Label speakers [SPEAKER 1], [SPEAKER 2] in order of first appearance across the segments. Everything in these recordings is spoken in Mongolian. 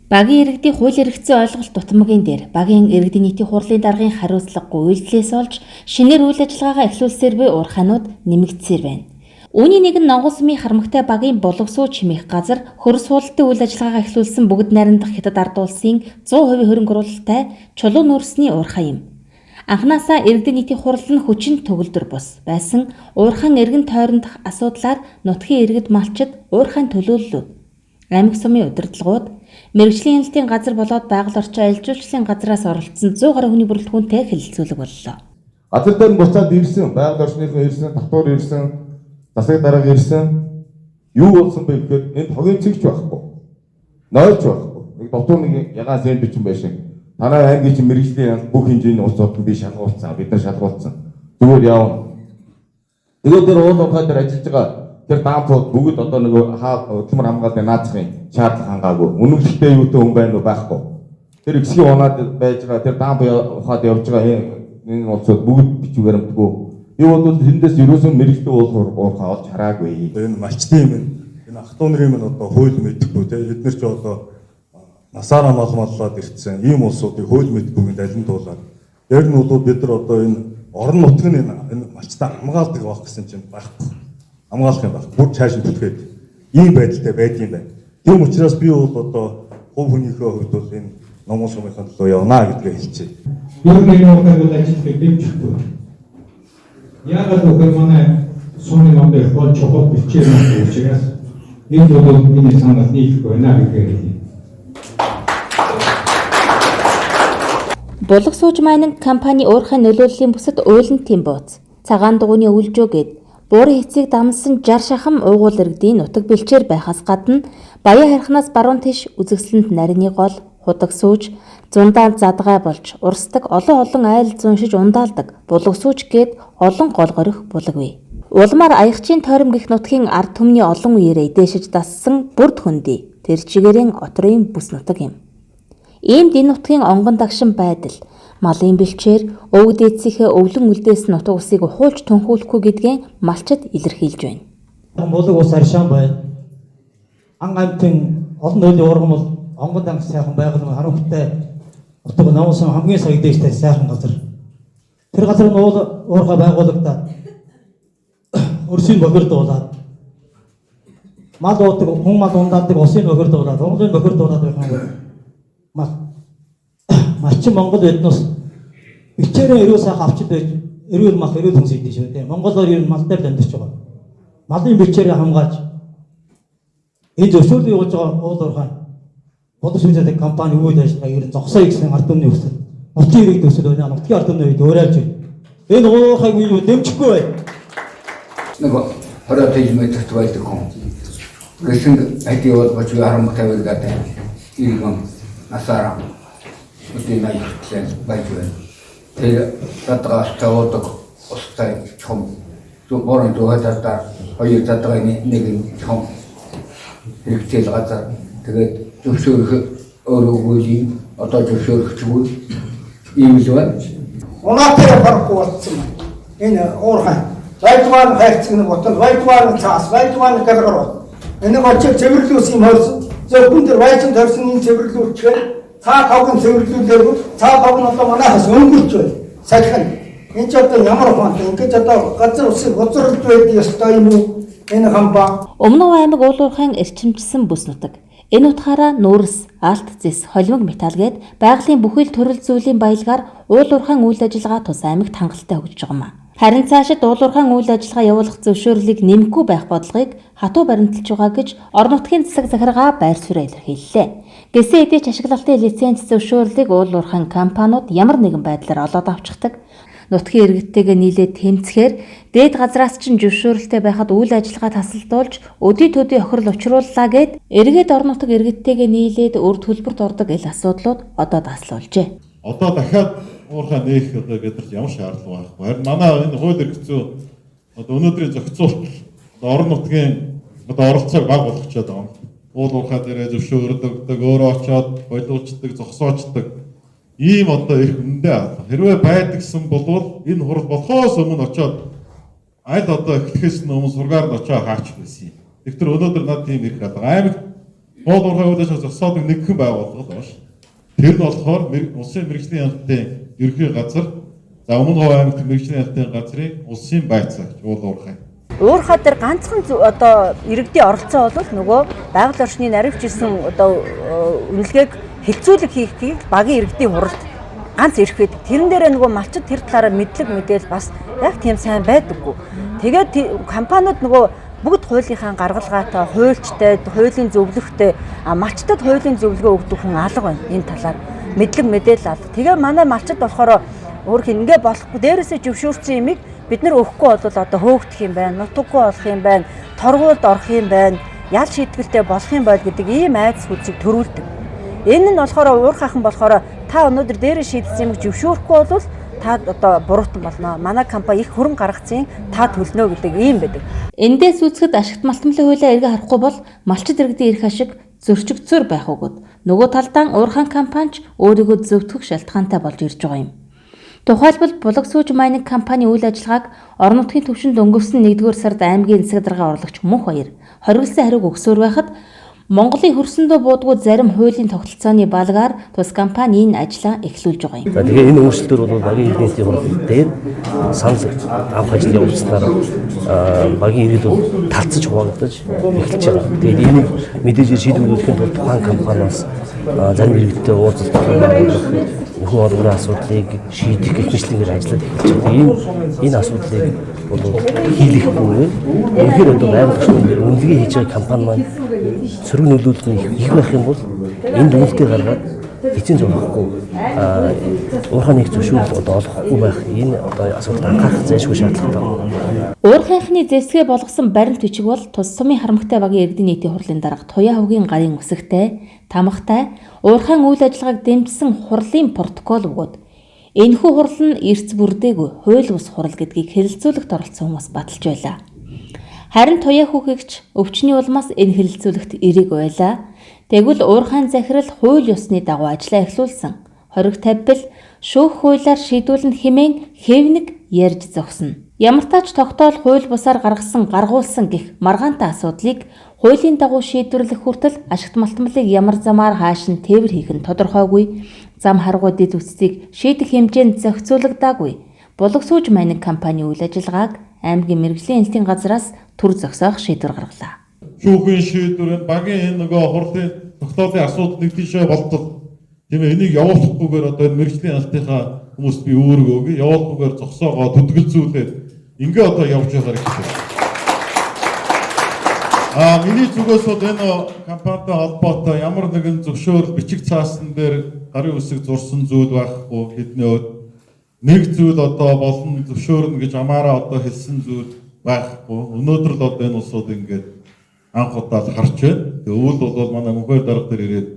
[SPEAKER 1] Багийн иргэдийн хууль эрхцээ ойлголт дутмагын дээр багийн иргэдийн нийтийн хурлын даргын хариуцлагагүй үйлдэлээс олж шинээр үйл ажиллагаагаа эхлүүлсээр буй уурхайнууд нэмэгдсээр байна. Үүний нэг нь Нонгол сумын Хармагтай багийн булгасууч хэмээх газар хөрс суултын үйл ажиллагаагаа эхлүүлсэн бүгд найрамдах Хятад ард улсын 100% хөрөнгө оруулалттай чулуун нүүрсний уурхай юм. Анхнаасаа иргэдийн нийтийн хурал нь хүчин төгөлдөр бус байсан уурхайн эргэн тойрондох асуудлаар нутгийн иргэд малчид уурхайн төлөөллүүд аймаг сумын удирдлагууд мэргэжлийн хяналтын газар болоод байгаль орчин аялал жуулчлалын газраас оролцсон 100 гаруй хүний бүрэлдэхүүнтэй хэлэлцүүлэг боллоо.
[SPEAKER 2] Газар дээр буцаад ирсэн, байгаль орчныхан ирсэн, татвар ирсэн, засаг дарга ирсэн. Юу болсон бэ гэхээр энд хогийн цэгч байхгүй. Нойлч байхгүй. Нэг дотор нэг ягаан сэндвич юм байшин. Танай аймгийн чинь мэргэжлийн бүх хэмжээний уцууд би шалгуулсан. Бид нар шалгуулсан. Зүгээр явна. Тэгээд тэр уул уурхай дээр ажиллаж байгаа тэр даампууд бүгд одоо нэг хөдөлмөр хамгаалалтын наацхийн шаардлага хангаагүй. Үнэмшилтэй юутай хүн байна уу байхгүй. Тэр ихсгийн унаад байж байгаа тэр даамп ухаад явж байгаа энэ уцууд бүгд бичиг баримтгүй. Юу бол тэндээс ерөөсөн мэрэгчтэй уурхай олж хараагүй.
[SPEAKER 3] Энэ малчтын юм энэ ах トゥ нарын минь одоо хууль мэдэхгүй те бид нар ч одоо насаараа маллаад ирсэн ийм улсуудыг хууль мэдгүйгэнд алин дуулаад яг нь бол бид нар одоо энэ орон нутгийн энэ малчтаа хамгаалдаг байх гэсэн чинь байхгүй. Хамгаалах юм байна. Бүр цааш нь түлхээд ийм байдалтай байдсан байна. Тийм учраас би бол одоо хувь хүнийхээ хувьд бол энэ Нонгол сумынхаа төлөө явна гэдгээ хэлчихье.
[SPEAKER 4] Юу нэг юм бол ажиллах дэмжихгүй. Яагаад гэвэл манай сумын номдэр бол чухал бичээр байна учраас энэ бол миний санаанд нийлэхгүй байна гэдгээ хэлье.
[SPEAKER 1] Булгасууч майнинг компани уурхай нөлөөллийн бусад уйлантын бууц, цагаан дугуйны өвлжөө гээд буурын хэцийг дамсан 60 шахам уугуул иргэдийн нутаг бэлчээр байхаас гадна баяа харихнаас баруун тийш үзэгсэлэнт нарийн гол, худаг сууж, зундаа задгай болж урсдаг олон айл зуншиж ундаалдаг булгасууч гээд олон гол горих булгавэ. Улмаар аягчийн тойром гих нутгийн ард түмний олон үеэрээ дээшиж дассан бүрд хөндөй тэр чигээрийн отрын бүс нутаг юм. Иймд энэ нутгийн онгон дагшин байдал малын бэлчээр өвөг дээдсийнхээ өвлөн үлдээсэн нутаг усыг хуулж тунхуулахгүй гэдгээ малчид илэрхийлж байна.
[SPEAKER 5] Булаг ус аршаан байна. Ан аймтын олон нөлөө ургам бол онгон дагш сайхан байгаль харанхуйтай нутаг Нонгол сум хамгийн сая дээштэй сайхан газар. Тэр газар нь уурхай байгуулагдаад өрсийн бохирдуулаад мал уудаг хүн мал ундаадаг усын бохирдуулаад онголын бохирдуулаад байх юм. Малчин Монгол эднос ичээрээ эрүүл сайхан авчид байж эрүүл мах эрүүл хүнс идэв шүү дээ. Монголоор ер нь мал дээр амьдарч байгаа. Малын бичээрээ хамгаалж энэ зөвшөөрлийг явуулж байгаа уул уурхай бодож үздэг компани үйл ажиллагаа ер нь зогсоё гэсэн ард түмний өсөл. Нутгийн иргэд өсөл байна. Нутгийн ард түмний үед өөрөөлж байна. Энэ уул уурхайг юу дэмжихгүй бай.
[SPEAKER 6] Нэг 20 метрт байдаг хүн. Гэсэн айди бол бочи харамтай байдаг. Иргэн насаараа үгүй най хэлсэн байдаг. Тэр татгаас тавуудаг устай чом. Зөвхөн дугатаа хоёр татганы нэг чом. Хэрэгцээл газар тэгээд зөвшөөрөх өөрөөгөө одоо зөвшөөрөх зүйл ийм л байна.
[SPEAKER 7] Унаатай харахгүй болсон. Энэ уурхай. Вайдван хайрцаг ботол, вайдван цаас, вайдван галгар. Энэ голчиг цэвэрлүүлсэн юм хойсон. Зөвхөн тэр вайчин төрсний цэвэрлүүлчихээр цаа тавган цэвэрлүүлээгүй цаа тавган одоо манайхаас өнгөрч байна. Сахин. Энэ ч одоо ямар ухаантай ингэж одоо газар усыг уцралж байдаг ёстой юм уу? Энэ хамбаа.
[SPEAKER 1] Өмнөв аймаг уул уурхайн эрчимжсэн бүс нутаг. Энэ утгаараа нүүрс, алт зэс, холимог металл гээд байгалийн бүхэл төрөл зүйлийн баялгаар уул уурхайн үйл ажиллагаа тус аймагт хангалттай хөгжиж байгаа юм. Харин цаашид уул уурхайн үйл ажиллагаа явуулах зөвшөөрлийг нэмэхгүй байх бодлогыг хатуу баримталж байгаа гэж орон нутгийн засаг захиргаа байр суурь илэрхийллээ. Гэсээ эдийн ашиглалтын лиценз зөвшөөрлийг уул уурхайн компаниуд ямар нэгэн байдлаар олоод авчихдаг. Нутгийн иргэдтэйгээ нийлээд тэмцэхээр дээд газраас чинь зөвшөөрөлтэй байхад үйл ажиллагаа тасалдуулж өдий төдий охирол учрууллаа гэд эргээд орон нутаг иргэдтэйгээ нийлээд үр төлбөрт ордог ил асуудлууд одоо даслуулжээ.
[SPEAKER 3] Одоо дахиад уурхай нээх одоо гэдэрч ямар шаардлага байхгүй. Харин манай энэ хууль эрхцүү одоо өнөөдрийн зохицуулт орон нутгийн одоо оролцоог баг болгочоод байгаа. Уул уурхай дээрээ зөвшөөрдөг, өөрөө очоод боловчдаг, зогсоочдаг ийм одоо их үндэ хэрвээ байдагсан бол энэ хурал болохоос өмнө очоод аль одоо эхлэхээс өмнө сургаар нь очоо хаачих байсан юм. Тэгэхээр өнөөдөр над тийм их аймаг
[SPEAKER 8] Уул уурхай үйл ажиллагаа зогсоодог нэгэн байгууллага байна ш. Тэр нь болохоор улсын мэргэжлийн хяналтын ерөнхий газар, за Өмнө Говь аймагт мэргэжлийн хяналтын газрын улсын байцаагч уул уурхай.
[SPEAKER 9] Уурхай дээр ганцхан одоо иргэдийн оролцоо бол нөгөө байгаль орчны наривчилсан одоо үнэлгээг хилцүүлэг хийхийг багийн иргэдийн хуралд ганц ирэх байдаг. Тэрэн дээрээ нөгөө малчид тэр талаараа мэдлэг мэдээл бас яг тийм сайн байдаггүй. Тэгээд компаниуд нөгөө бүгд хуулийнхаа гаргалгаатай, хуульчтай, хуулийн зөвлөгтэй, малчтад хуулийн зөвлөгөө өгдөг хүн алга байна энэ талаар. Мэдлэг мэдээлэл алга. Тэгээ манай малчид болохоор өөрх ингээ болохгүй дээрээсээ зөвшөөрсөн юмыг бид нар өгөхгүй бол одоо хөөгдөх юм байна, нутаггүй болох юм байна, торгуульд орох юм байна, ял шийтгэлтэй болох юм байл гэдэг ийм айдас хүчийг төрүүлдэг. Энэ нь болохоор уурхайхан болохоор та өнөөдөр дээрээ шийдсэн юмыг зөвшөөрөхгүй бол та одоо буруутан болно. Манай компани их хөрөнгө гаргацсан та төлнө гэдэг ийм байдаг.
[SPEAKER 1] Эндээс үүсгэд ашигт малтмлын хуулиа эргээ харахгүй бол малчид иргэдийн эрх ашиг зөрчигдсөөр байх үгэд. Нөгөө талдаа уурхайн компанич өөрийгөө зөвтгөх шалтгаантай болж ирж байгаа юм. Тухайлбал Булаг сүүж майнинг компани үйл ажиллагааг орон нутгийн түвшинд өнгөрсөн 1-р сард аймгийн засаг дарга орлогч мөнх баяр хориглосон хариуг өгсөөр байхад Монголын хөрсөндөө буудгүй зарим хуулийн тогтолцооны балгаар тус компани энэ ажлаа эхлүүлж байгаа юм.
[SPEAKER 10] За тэгээ энэ өөрчлөлтөөр бол багийн иргэдийн хурал дээр санал авах ажил явуулснаар багийн иргэд бол талцаж хуваагдаж эхэлж байгаа. Тэгээд энийг мэдээж шийдвэрлэхийн тулд тухайн компаниас зарим иргэдтэй уулзалт нөхөн орны асуудлыг шийдэх гэх мэтлэгээр ажиллаад эхэлж байгаа. Энэ асуудлыг бол хийлэхгүй. Үнэхээр одоо байгаль орчны үнэлгээ хийж байгаа компани маань сөрөг нөлөөлөл нь их байх юм бол энд үнэлтээ гаргаад эцэн зурхгүй уурхайны зөвшөөрөл одоо олохгүй байх энэ одоо асуудал анхаарах зайлшгүй шаардлагатай байна.
[SPEAKER 1] Уурхайхны зэвсгээ болгосон баримт бичиг бол тус сумын харамгтай багийн иргэдийн нийтийн хурлын дарга Туяа хувгийн гарын үсэгтэй, тамгатай уурхайн үйл ажиллагааг дэмжсэн хурлын протокол өгөөд энэхүү хурал нь эрс бүрдээгүй хууль бус хурал гэдгийг хэлэлцүүлэхт оролцсон хүмүүс баталж байлаа. Харин Туяа хүүхэгч өвчний улмаас энэ хэлэлцүүлэгт эрег байлаа. Тэгвэл уурхайн захирал хууль ёсны дагуу ажиллаа эхлүүлсэн. Хориг тавьбал шүүх хуулиар шийдүүлэн хэмээн хэвнэг ярьж зогсно. Ямар тач тогтоол хууль бусаар гаргасан гаргуулсан гэх маргаантай асуудлыг хуулийн дагуу шийдвэрлэх хүртэл ашигт малтмалыг ямар замаар хааш нь тээвэр хийх нь тодорхойгүй. Зам харгуй дэд үстийг шийдэх хэмжээнд зохицуулагдаагүй. Булаг сүүж майнинг компани үйл ажиллагааг аймгийн мэргэжлийн хяналтын газраас төр зогсоох шийдвэр гаргалаа.
[SPEAKER 8] Шүүхийн шийдвэр багийн нөгөө хурлын тогтоолын асуудал нэг тийшээ болтол тийм ээ энийг явуулахгүйгээр одоо энэ мэргэжлийн хяналтынхаа хүмүүст би өөргөө өгье явуулахгүйгээр зогсоогоо төдгөлзүүлээд ингээ одоо явж байгаа гэсэн. Миний зүгээс бол энэ компанитай холбоотой ямар нэгэн зөвшөөрөл бичиг цаасан дээр гарын үсэг зурсан зүйл байхгүй хэднээ нэг зүйл одоо болон зөвшөөрнө гэж амаараа одоо хэлсэн зүйл байхгүй. Өнөөдөр л одоо энэ улсууд ингээд анх удаа харж байна. Тэгээ үйл бол манай мөнхөр дарга дээр ирээд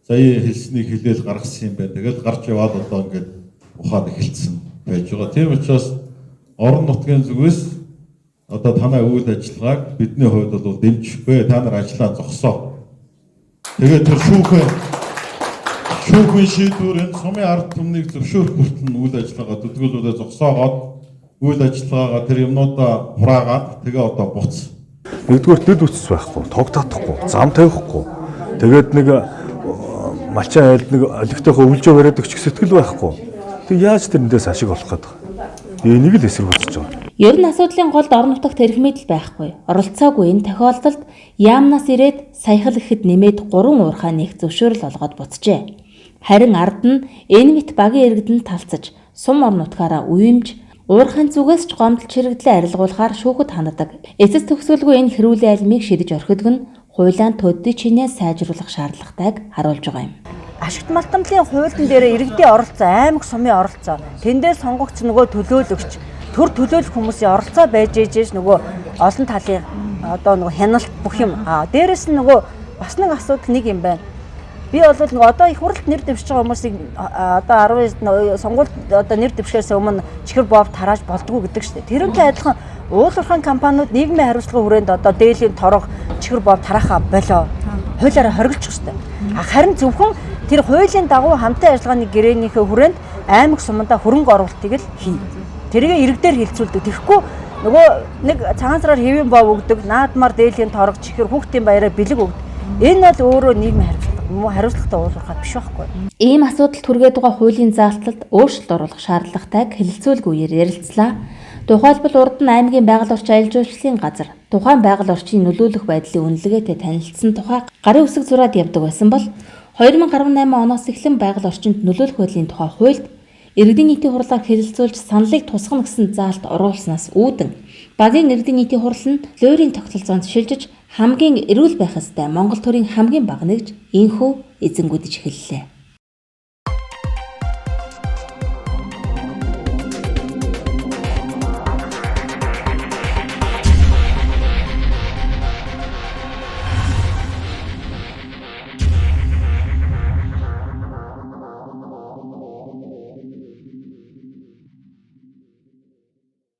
[SPEAKER 8] сая хэлснийг хэлээл гаргасан юм байна. Тэгээд гарч яваад одоо ингээд ухаад эхэлсэн байж байгаа. Тийм учраас орон нутгийн зүгээс одоо танай үйл ажиллагааг бидний хувьд бол дэмжихгүй. Та нар ажиллаа зогсоо. Тэгээд тэр шүүхийн шийдвэр сумын ард түмнийг зөвшөөрөх хүртэл үйл ажиллагаа төдгөлүүлээ зогсоогоод үйл ажиллагаагаа тэр юмнуудаа хураагаад тэгээ одоо буц.
[SPEAKER 3] Нэгдүгээр дэд үтс байхгүй, тог татахгүй, зам тавихгүй. Тэгээд нэг малчин айлд нэг олигтойхоо өвлжөө бариад өгч сэтгэл байхгүй. Тэг яаж тэрэндээс ашиг олох гээд байгаа. Энийг л эсэргүүцэж байгаа.
[SPEAKER 1] Ер нь асуудлын голд орон нутагт эрх мэдэл байхгүй. Оролцоогүй энэ тохиолдолд яамнаас ирээд саяхал ихэд нэмээд 3 уурхай нэг зөвшөөрөл олгоод буцжээ. Харин ард нь энэ мэт багийн иргэдэнд талцаж сум орон нутгаараа уймж уурхайн зүгээс ч гомдол чирэгдлээ арилгуулахаар шүүхэд ханддаг. Эцэс төгсгөлгүй энэ хэрүүлийн айлмыг шидэж орхидог нь хуулиан төдий чинээ сайжруулах шаардлагатайг харуулж байгаа юм.
[SPEAKER 9] Ашигт малтмлын хуулийн дээр иргэдийн оролцоо, аймаг сумын оролцоо, тэндээ сонгогдсон нөгөө төлөөлөгч, төр төлөөлөх хүмүүсийн оролцоо байж ээжээс нөгөө олон талын одоо нөгөө хяналт бүх юм. Дээрээс нь нөгөө бас нэг асуудал нэг юм байна. Би бол нөгөө одоо их хурлд нэр дэвшиж байгаа хүмүүсийг одоо 19 сонгуульд одоо нэр дэвшихээс өмнө чихэр бов тарааж болдгоо гэдэг шүү дээ. Тэрнтэй адилхан уулуурхайн компаниуд нийгмийн хариуцлага хүрээнд одоо дээлийн торог чихэр бов тараахаа болоо. Хуулиараа хоригдчих шүү дээ. Харин зөвхөн тэр хуулийн дагуу хамтын ажиллагааны гэрээнийхээ хүрээнд аймаг сумандаа хөрөнгө оруулалтыг л хий. Тэргээ иргэдээр хилцүүлдэг. Тэгэхгүй нөгөө нэг цагаан сараар хэвэн бов өгдөг, наадмаар дээлийн торог чихэр хүүхдийн баяраа бэлэг өгдөг. Энэ бол өөрөө нийгмийн хариуцлагатай уулуурхай биш байхгүй.
[SPEAKER 1] Ийм асуудал түргээд байгаа хуулийн заалталд өөрчлөлт оруулах шаардлагатайг хэлэлцүүлгүйгээр ярилцлаа. Тухайлбал урд нь аймгийн байгаль орчин аялал жуулчлалын газар тухайн байгаль орчийг нөлөөлөх байдлын үнэлгээтэй танилцсан тухай гарын үсэг зураад явдаг байсан бол 2018 оноос эхлэн байгаль орчинд нөлөөлөх байдлын тухай хуульд иргэдийн нийтийн хурлаар хэлэлцүүлж саналыг тусгана гэсэн заалт оруулснаас үүдэн багийн иргэдийн нийтийн хурал нь Лойрын тогтолцоонд шилжиж хамгийн эрүүл байх ёстой Монгол төрийн хамгийн бага нэгж энхүү эзэнгүүдэж эхэллээ.